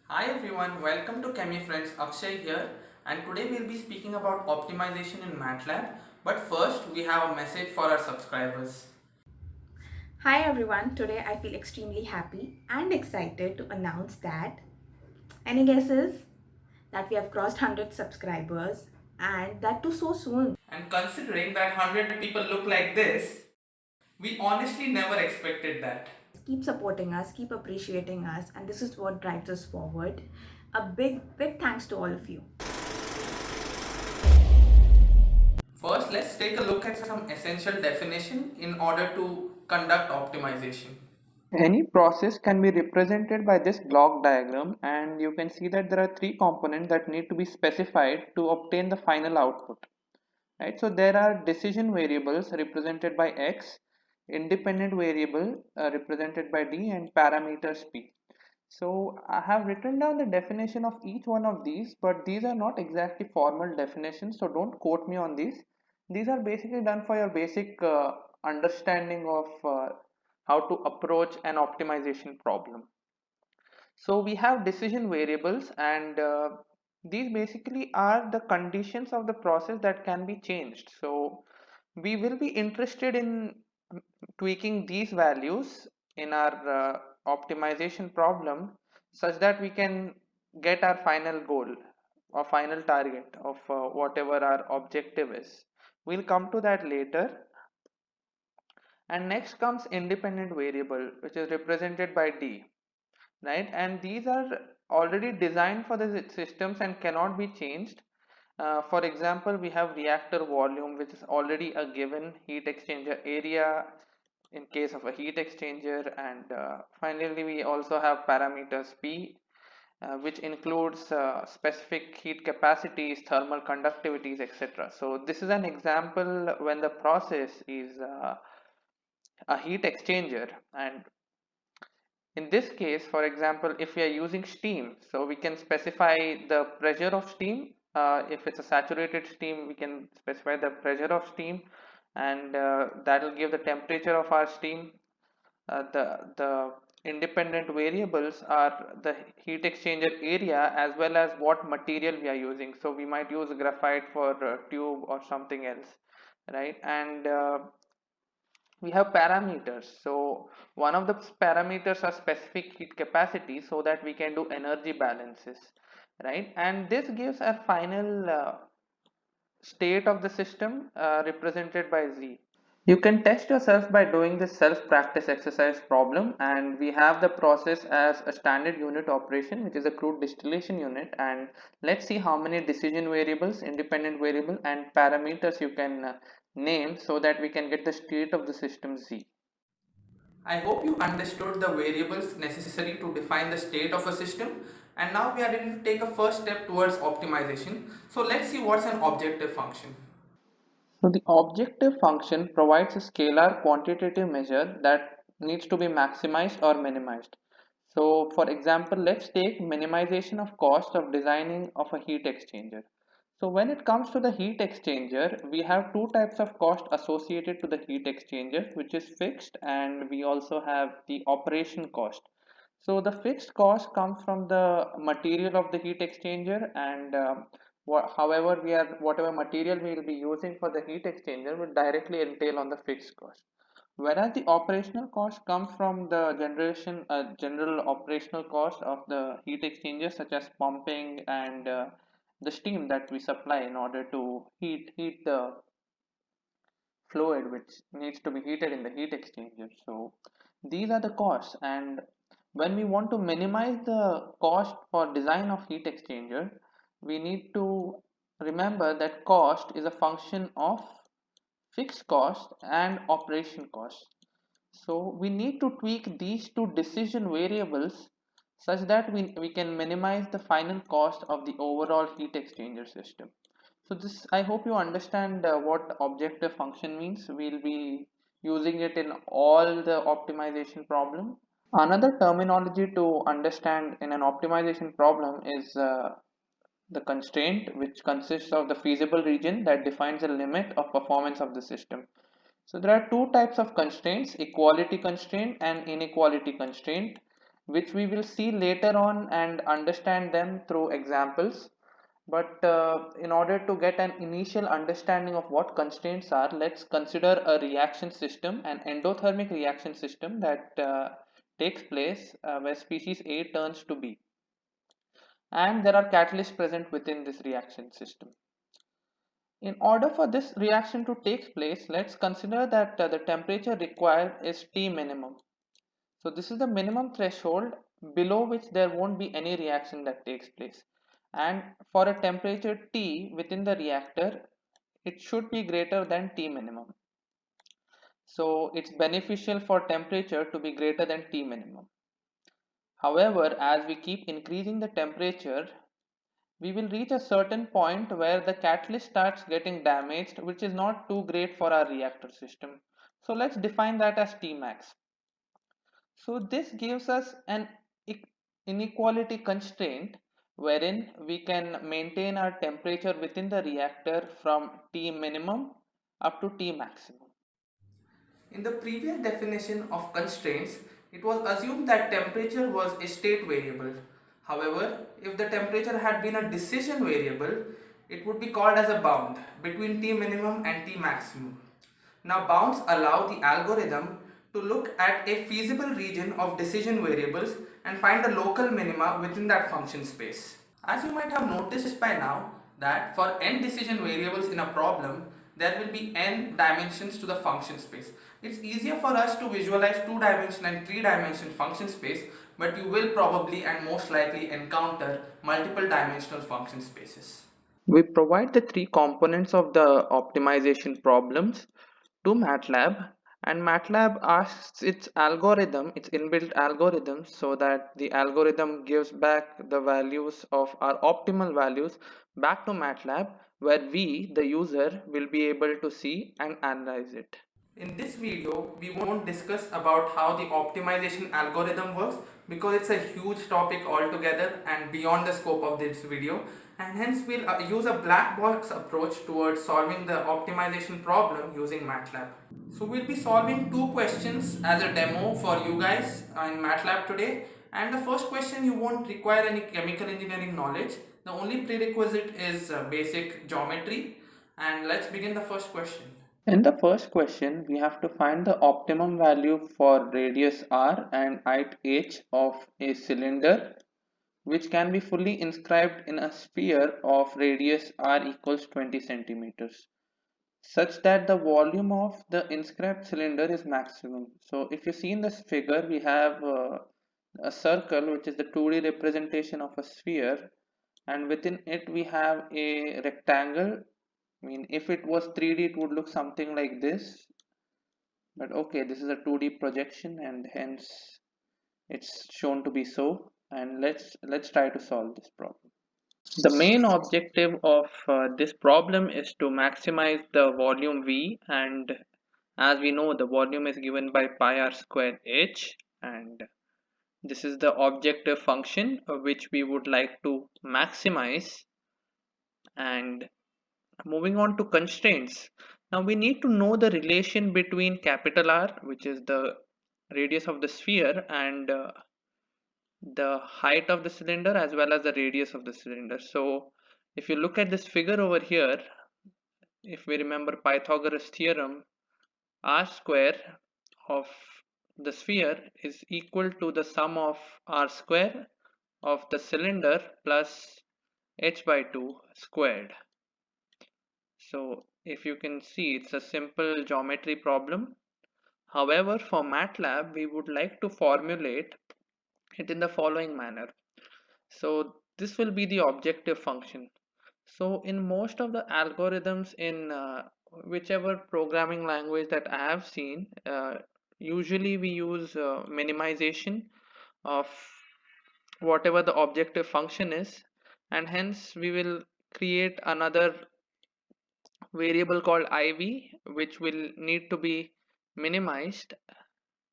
Hi everyone, welcome to cheme.friends. Akshay here, and today we'll be speaking about optimization in MATLAB. But first, we have a message for our subscribers. Hi everyone, today I feel extremely happy and excited to announce that any guesses that we have crossed 100 subscribers and that too so soon. And considering that 100 people look like this, we honestly never expected that. Keep supporting us, keep appreciating us, and this is what drives us forward. A big thanks to all of you. First, let's take a look at some essential definition in order to conduct optimization. Any process can be represented by this block diagram, and you can see that there are three components that need to be specified to obtain the final output. Right? So there are decision variables represented by X, independent variable represented by D, and parameters P. So I have written down the definition of each one of these, but these are not exactly formal definitions, so don't quote me on these. These are basically done for your basic understanding of how to approach an optimization problem. So we have decision variables, and these basically are the conditions of the process that can be changed. So we will be interested in tweaking these values in our optimization problem such that we can get our final goal or final target of whatever our objective is. We'll come to that later. And next comes independent variable, which is represented by D, right? And these are already designed for the systems and cannot be changed. For example, we have reactor volume, which is already a given, heat exchanger area in case of a heat exchanger, and finally we also have parameters P, which includes specific heat capacities, thermal conductivities, etc. So this is an example when the process is a heat exchanger, and in this case, for example, if we are using steam, so we can specify the pressure of steam. If it's a saturated steam, we can specify the pressure of steam, and that will give the temperature of our steam. The independent variables are the heat exchanger area as well as what material we are using. So we might use graphite for tube or something else, right? And we have parameters. So one of the parameters are specific heat capacity so that we can do energy balances, right? And this gives a final state of the system represented by Z. You can test yourself by doing this self practice exercise problem, and we have the process as a standard unit operation, which is a crude distillation unit. And let's see how many decision variables, independent variable, and parameters you can name so that we can get the state of the system Z. I hope you understood the variables necessary to define the state of a system, and now we are ready to take a first step towards optimization. So let's see what's an objective function. So the objective function provides a scalar quantitative measure that needs to be maximized or minimized. So for example, let's take minimization of cost of designing of a heat exchanger. So when it comes to the heat exchanger, we have two types of cost associated to the heat exchanger, which is fixed, and we also have the operation cost. So the fixed cost comes from the material of the heat exchanger, and however we are whatever material we will be using for the heat exchanger will directly entail on the fixed cost. Whereas the operational cost comes from the general operational cost of the heat exchanger, such as pumping and the steam that we supply in order to heat the fluid which needs to be heated in the heat exchanger. So these are the costs, and when we want to minimize the cost for design of heat exchanger, we need to remember that cost is a function of fixed cost and operation cost. So we need to tweak these two decision variables such that we can minimize the final cost of the overall heat exchanger system. So this, I hope you understand what objective function means. We'll be using it in all the optimization problem. Another terminology to understand in an optimization problem is the constraint, which consists of the feasible region that defines the limit of performance of the system. So there are two types of constraints, equality constraint and inequality constraint. which we will see later on and understand them through examples. But in order to get an initial understanding of what constraints are, let's consider a reaction system, an endothermic reaction system that takes place where species A turns to B. And there are catalysts present within this reaction system. In order for this reaction to take place, let's consider that the temperature required is T minimum. So this is the minimum threshold below which there won't be any reaction that takes place. And for a temperature T within the reactor, it should be greater than T minimum. So it's beneficial for temperature to be greater than T minimum. However, as we keep increasing the temperature, we will reach a certain point where the catalyst starts getting damaged, which is not too great for our reactor system. So let's define that as Tmax. So this gives us an inequality constraint wherein we can maintain our temperature within the reactor from T minimum up to T maximum. In the previous definition of constraints, it was assumed that temperature was a state variable. However, if the temperature had been a decision variable, it would be called as a bound between T minimum and T maximum. Now, bounds allow the algorithm to look at a feasible region of decision variables and find the local minima within that function space. As you might have noticed by now that for n decision variables in a problem, there will be n dimensions to the function space. It's easier for us to visualize 2-dimensional and 3-dimensional function space, but you will probably and most likely encounter multiple dimensional function spaces. We provide the three components of the optimization problems to MATLAB, and MATLAB asks its algorithm, its inbuilt algorithm, so that the algorithm gives back the values of our optimal values back to MATLAB, where we, the user, will be able to see and analyze it. In this video, we won't discuss about how the optimization algorithm works because it's a huge topic altogether and beyond the scope of this video, and hence we'll use a black box approach towards solving the optimization problem using MATLAB. So we'll be solving two questions as a demo for you guys in MATLAB today, and the first question you won't require any chemical engineering knowledge. The only prerequisite is basic geometry, and let's begin the first question. In the first question, we have to find the optimum value for radius r and height h of a cylinder, which can be fully inscribed in a sphere of radius r equals 20 centimeters, such that the volume of the inscribed cylinder is maximum. So if you see in this figure, we have a circle, which is the 2D representation of a sphere, and within it we have a rectangle. I mean, if it was 3D, it would look something like this, but okay, this is a 2D projection and hence it's shown to be so. And let's try to solve this problem. The main objective of this problem is to maximize the volume V, and as we know, the volume is given by pi r square h, and this is the objective function which we would like to maximize. And moving on to constraints, now we need to know the relation between capital R, which is the radius of the sphere, and the height of the cylinder as well as the radius of the cylinder. So if you look at this figure over here, if we remember Pythagoras theorem, r square of the sphere is equal to the sum of r square of the cylinder plus h by 2 squared. So if you can see, it's a simple geometry problem. However, for MATLAB, we would like to formulate it in the following manner. So this will be the objective function. So in most of the algorithms in whichever programming language that I have seen, usually we use minimization of whatever the objective function is, and hence we will create another variable called iv, which will need to be minimized,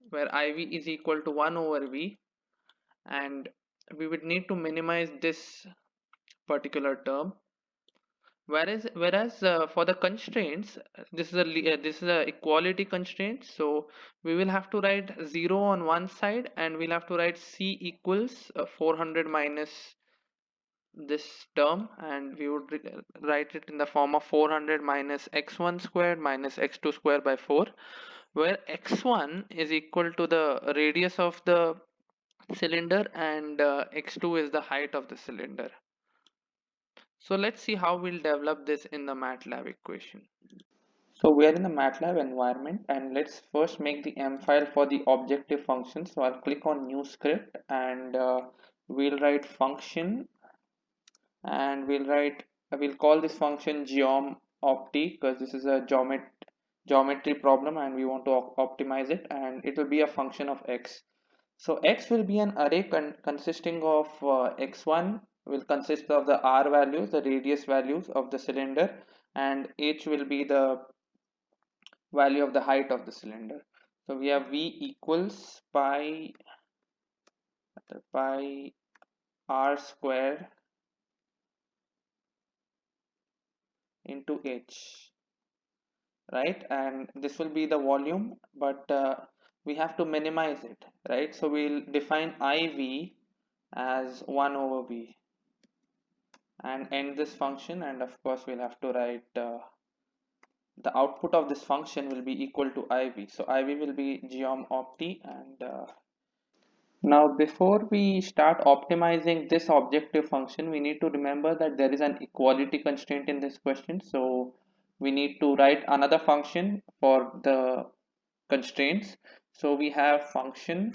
where iv is equal to 1 over v, and we would need to minimize this particular term, Whereas for the constraints, this is a equality constraint, so we will have to write 0 on one side, and we'll have to write c equals 400 minus this term, and we would write it in the form of 400 minus x1 squared minus x2 squared by 4, where x1 is equal to the radius of the cylinder, and x2 is the height of the cylinder. So let's see how we'll develop this in the MATLAB equation. So we are in the MATLAB environment, and let's first make the M file for the objective function. So I'll click on new script, and we'll write function, and we'll call this function geom_opti, because this is a geometry problem and we want to optimize it, and it will be a function of x. So x will be an array consisting of x1 will consist of the r values, the radius values of the cylinder, and h will be the value of the height of the cylinder. So we have v equals pi r squared into h, right? And this will be the volume, but we have to minimize it, right? So we'll define iv as 1 over v and end this function, and of course we'll have to write the output of this function will be equal to iv. So iv will be geom_opti, and now before we start optimizing this objective function, we need to remember that there is an equality constraint in this question. So we need to write another function for the constraints. So we have function.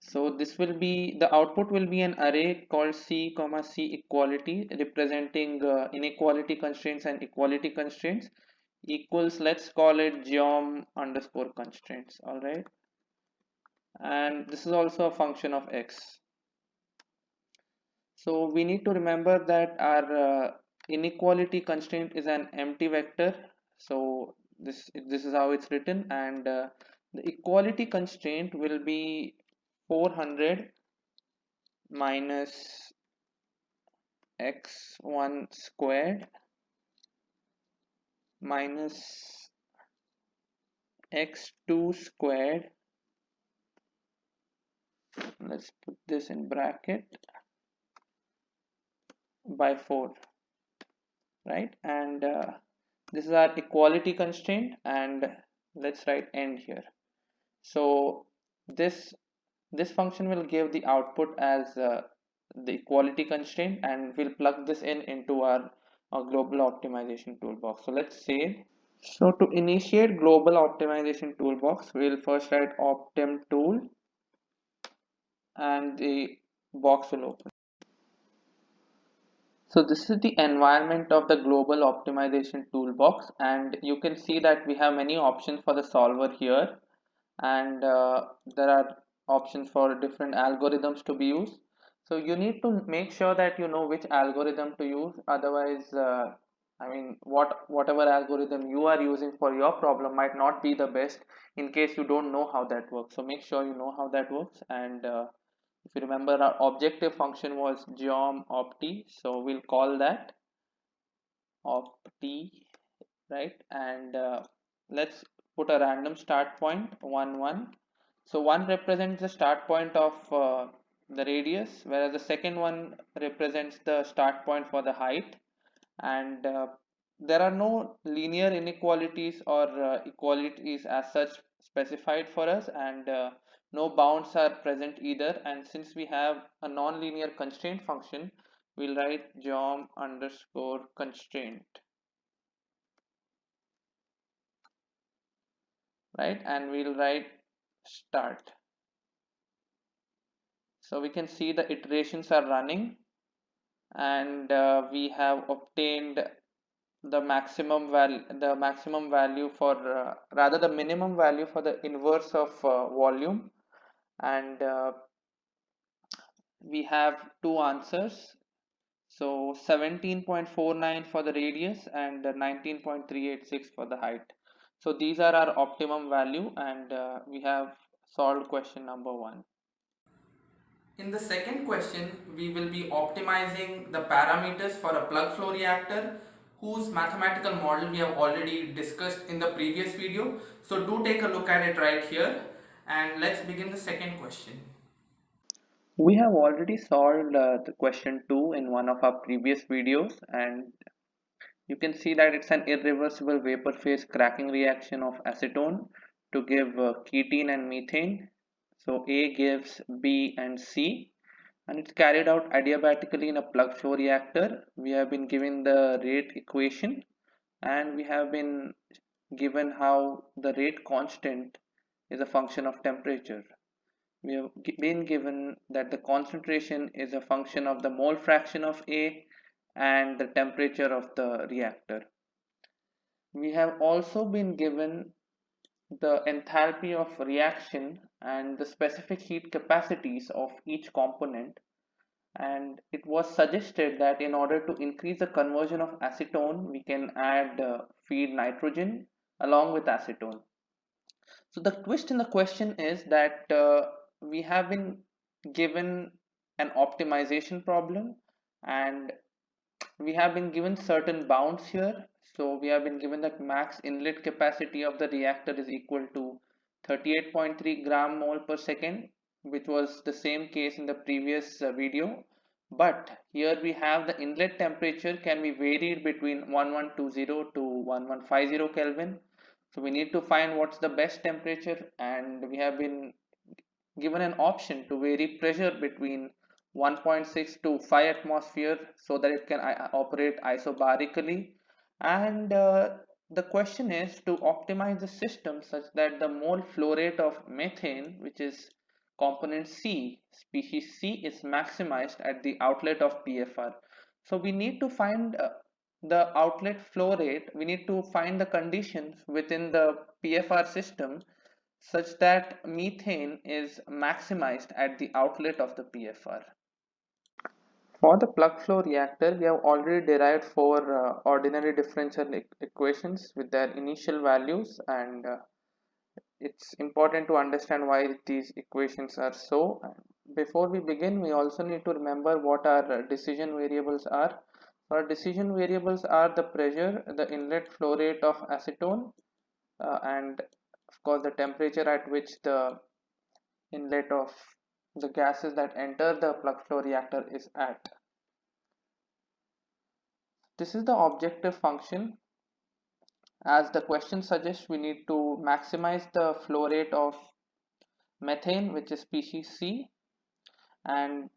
So this will be, the output will be an array called c comma c equality, representing inequality constraints and equality constraints, equals, let's call it geom underscore constraints. All right, and this is also a function of x. So we need to remember that our inequality constraint is an empty vector. So this is how it's written, and the equality constraint will be 400 minus x1 squared minus x2 squared. Let's put this in bracket by 4, right? And this is our equality constraint, and let's write end here. So this function will give the output as the equality constraint, and we'll plug this into our global optimization toolbox. So let's save. So to initiate global optimization toolbox, we'll first write optim tool, and the box will open. So this is the environment of the global optimization toolbox, and you can see that we have many options for the solver here, and there are options for different algorithms to be used. So you need to make sure that you know which algorithm to use, otherwise I mean whatever algorithm you are using for your problem might not be the best in case you don't know how that works. So make sure you know how that works, and if you remember, our objective function was geom_opti, so we'll call that opti, right? And let's put a random start point 1 1. So 1 represents the start point of the radius, whereas the second one represents the start point for the height, and there are no linear inequalities or equalities as such specified for us, and no bounds are present either. And since we have a non-linear constraint function, we'll write geom underscore constraint, right? And we'll write start. So we can see the iterations are running, and we have obtained the maximum value for rather the minimum value for the inverse of volume, and we have two answers. So 17.49 for the radius and 19.386 for the height. So these are our optimum value, and we have solved question number 1. In the second question, we will be optimizing the parameters for a plug flow reactor whose mathematical model we have already discussed in the previous video. So do take a look at it right here, and let's begin the second question. We have already solved the question 2 in one of our previous videos, and you can see that it's an irreversible vapor phase cracking reaction of acetone to give ketene and methane. So A gives B and C, and it's carried out adiabatically in a plug flow reactor. We have been given the rate equation, and we have been given how the rate constant is a function of temperature. We have been given that the concentration is a function of the mole fraction of A and the temperature of the reactor. We have also been given the enthalpy of reaction and the specific heat capacities of each component, and it was suggested that in order to increase the conversion of acetone we can add feed nitrogen along with acetone. So the twist in the question is that we have been given an optimization problem, and we have been given certain bounds here. So we have been given that max inlet capacity of the reactor is equal to 38.3 gram mole per second, which was the same case in the previous video. But here we have the inlet temperature can be varied between 1120 to 1150 Kelvin. So we need to find what's the best temperature, and we have been given an option to vary pressure between 1.6 to 5 atmosphere so that it can operate isobarically. And the question is to optimize the system such that the mole flow rate of methane, which is component C, species C, is maximized at the outlet of PFR. So we need to find the outlet flow rate. We need to find the conditions within the PFR system such that methane is maximized at the outlet of the PFR. For the plug flow reactor, we have already derived four ordinary differential equations with their initial values, and it's important to understand why these equations are so. Before we begin, we also need to remember what our decision variables are. Our decision variables are the pressure, the inlet flow rate of acetone, and of course the temperature at which the inlet of the gases that enter the plug flow reactor is at. This is the objective function. As the question suggests, we need to maximize the flow rate of methane, which is species C, and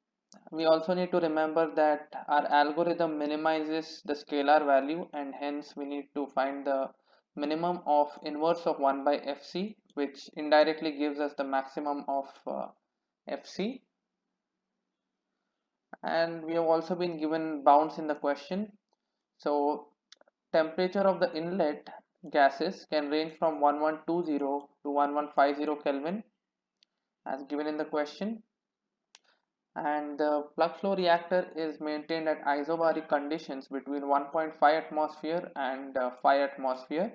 we also need to remember that our algorithm minimizes the scalar value, and hence we need to find the minimum of inverse of 1 by fc, which indirectly gives us the maximum of fc. And we have also been given bounds in the question. So temperature of the inlet gases can range from 1120 to 1150 Kelvin as given in the question, and the plug flow reactor is maintained at isobaric conditions between 1.5 atmosphere and 5 atmosphere,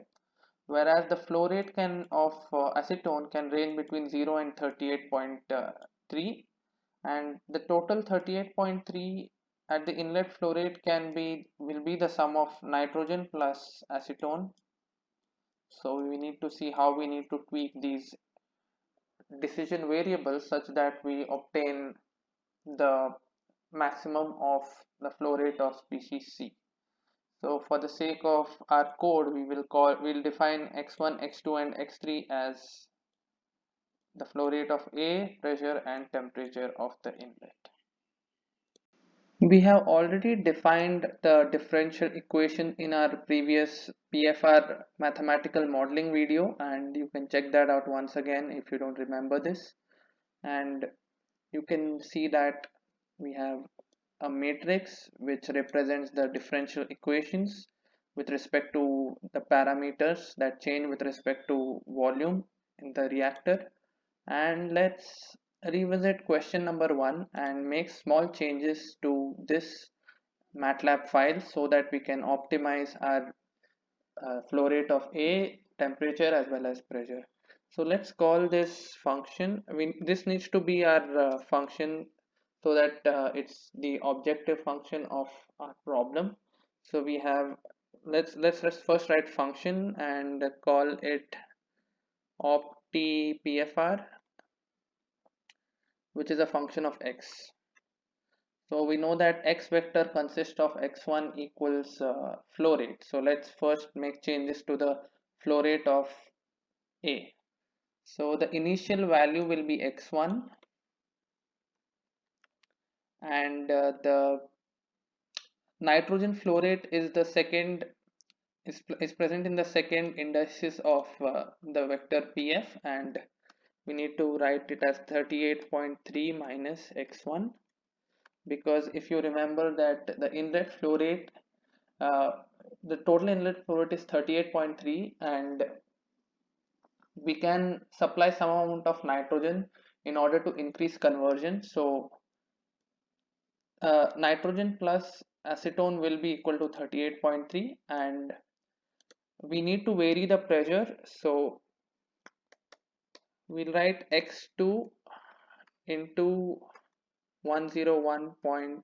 whereas the flow rate can of acetone can range between 0 and 38.3, and the total 38.3 at the inlet flow rate will be the sum of nitrogen plus acetone. So we need to see how we need to tweak these decision variables such that we obtain the maximum of the flow rate of species C. So for the sake of our code, we'll define x1, x2 and x3 as the flow rate of A, pressure and temperature of the inlet. We have already defined the differential equation in our previous PFR mathematical modeling video, and you can check that out once again if you don't remember this. And you can see that we have a matrix which represents the differential equations with respect to the parameters that change with respect to volume in the reactor. And let's revisit question number 1 and make small changes to this MATLAB file so that we can optimize our flow rate of A, temperature as well as pressure. So let's call this function. This needs to be our function so that it's the objective function of our problem. So we have, let's first write function and call it opti-pfr, which is a function of x. So we know that x vector consists of x1 equals flow rate. So let's first make changes to the flow rate of A. So the initial value will be x1, and the nitrogen flow rate is the second is present in the second indices of the vector pf, and we need to write it as 38.3 minus x1, because if you remember that the inlet flow rate, uh, the total inlet flow rate is 38.3, and we can supply some amount of nitrogen in order to increase conversion. So nitrogen plus acetone will be equal to 38.3, and we need to vary the pressure. So we'll write x2 into 101 point,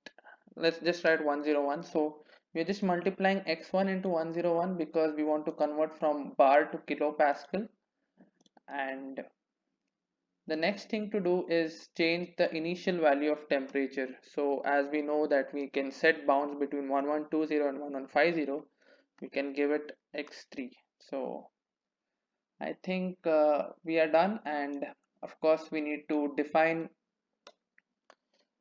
let's just write 101. So we're just multiplying x1 into 101 because we want to convert from bar to kilopascal, and the next thing to do is change the initial value of temperature. So as we know that we can set bounds between 1120 and 1150, we can give it x3. So I think we are done, and of course we need to define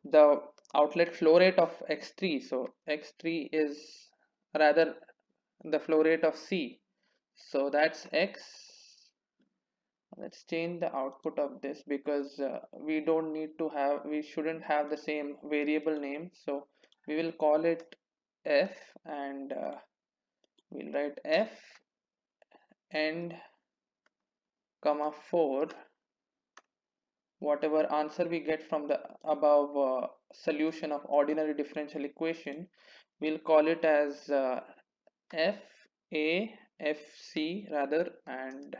the outlet flow rate of x3. So x3 is rather the flow rate of C, so that's x. Let's change the output of this because we shouldn't have the same variable name. So we will call it f, and we'll write f and comma 4, whatever answer we get from the above solution of ordinary differential equation. We'll call it as f a f c rather, and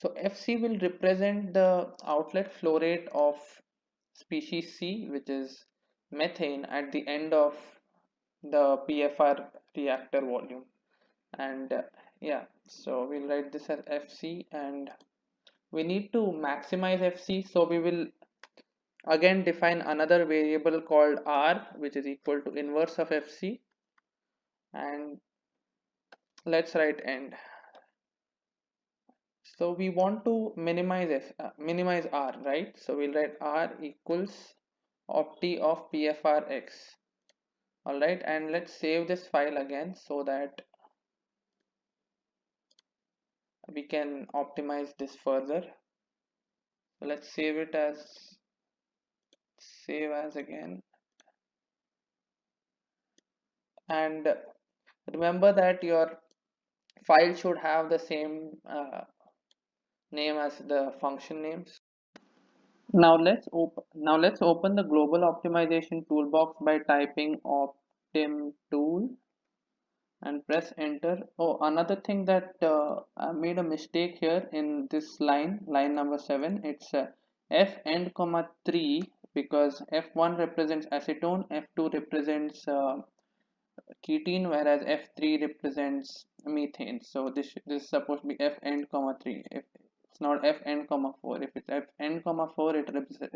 so fc will represent the outlet flow rate of species C, which is methane, at the end of the PFR reactor volume. And yeah, so we'll write this as fc, and we need to maximize fc, so we will again define another variable called r, which is equal to inverse of fc, and let's write end. So we want to minimize r, right? So we'll write r equals opti of pfrx. All right, and let's save this file again so that we can optimize this further. So let's save as again, and remember that your file should have the same name as the function names. Now let's open the global optimization toolbox by typing optim tool and press enter. Oh, another thing that I made a mistake here in this line number 7. It's f end comma 3, because f1 represents acetone, f2 represents ketene, whereas f3 represents methane. So this is supposed to be f end comma 3. If it's not f end comma 4, if it's f end comma 4, it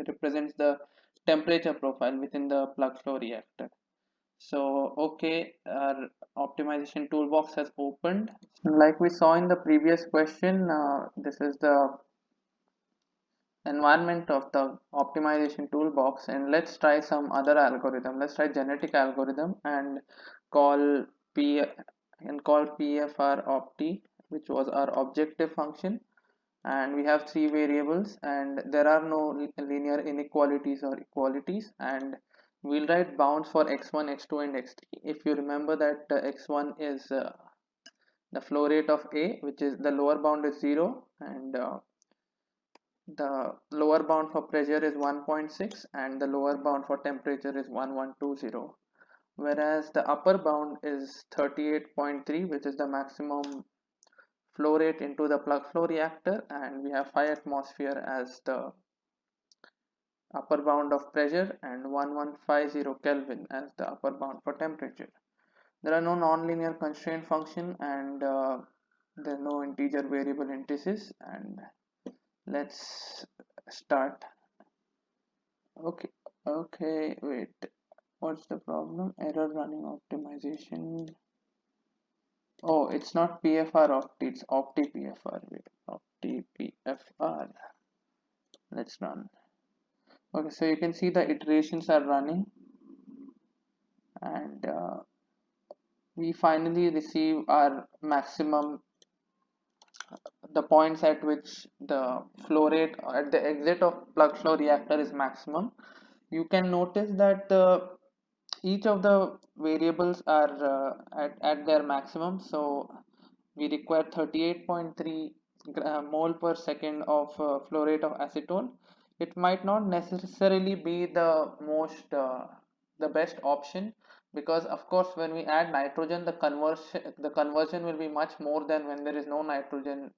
represents the temperature profile within the plug flow reactor. So okay, our optimization toolbox has opened. Like we saw in the previous question, this is the environment of the optimization toolbox, and let's try some other algorithm. Let's try genetic algorithm and call p call pfr opti, which was our objective function, and we have three variables, and there are no linear inequalities or equalities, and we'll write bounds for x1, x2 and x3. If you remember that x1 is the flow rate of A, which is the lower bound is 0, and the lower bound for pressure is 1.6, and the lower bound for temperature is 1120, whereas the upper bound is 38.3, which is the maximum flow rate into the plug flow reactor, and we have 5 atmosphere as the upper bound of pressure and 1150 Kelvin as the upper bound for temperature. There are no nonlinear constraint function and there are no integer variable indices. And let's start. Okay, okay, wait. What's the problem? Error running optimization. Oh, it's not PFR Opti, it's Opti PFR. Wait, Opti PFR. Let's run. Okay, so you can see the iterations are running, and we finally receive our maximum, the points at which the flow rate at the exit of plug flow reactor is maximum. You can notice that each of the variables are at their maximum. So we require 38.3 mole per second of flow rate of acetone. It might not necessarily be the best option, because of course when we add nitrogen, the conversion will be much more than when there is no nitrogen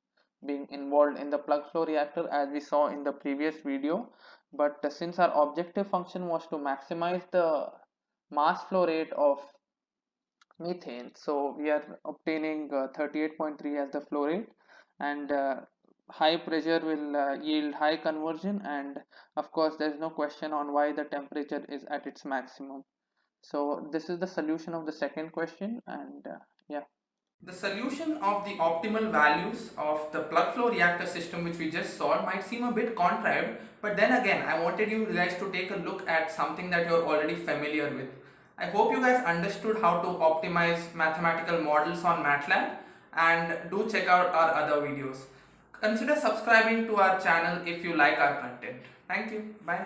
being involved in the plug flow reactor, as we saw in the previous video. But since our objective function was to maximize the mass flow rate of methane, so we are obtaining 38.3 as the flow rate, and high pressure will yield high conversion, and of course there is no question on why the temperature is at its maximum. So this is the solution of the second question, and yeah. The solution of the optimal values of the plug flow reactor system which we just saw might seem a bit contrived, but then again I wanted you guys to take a look at something that you're already familiar with. I hope you guys understood how to optimize mathematical models on MATLAB, and do check out our other videos. Consider subscribing to our channel if you like our content. Thank you. Bye.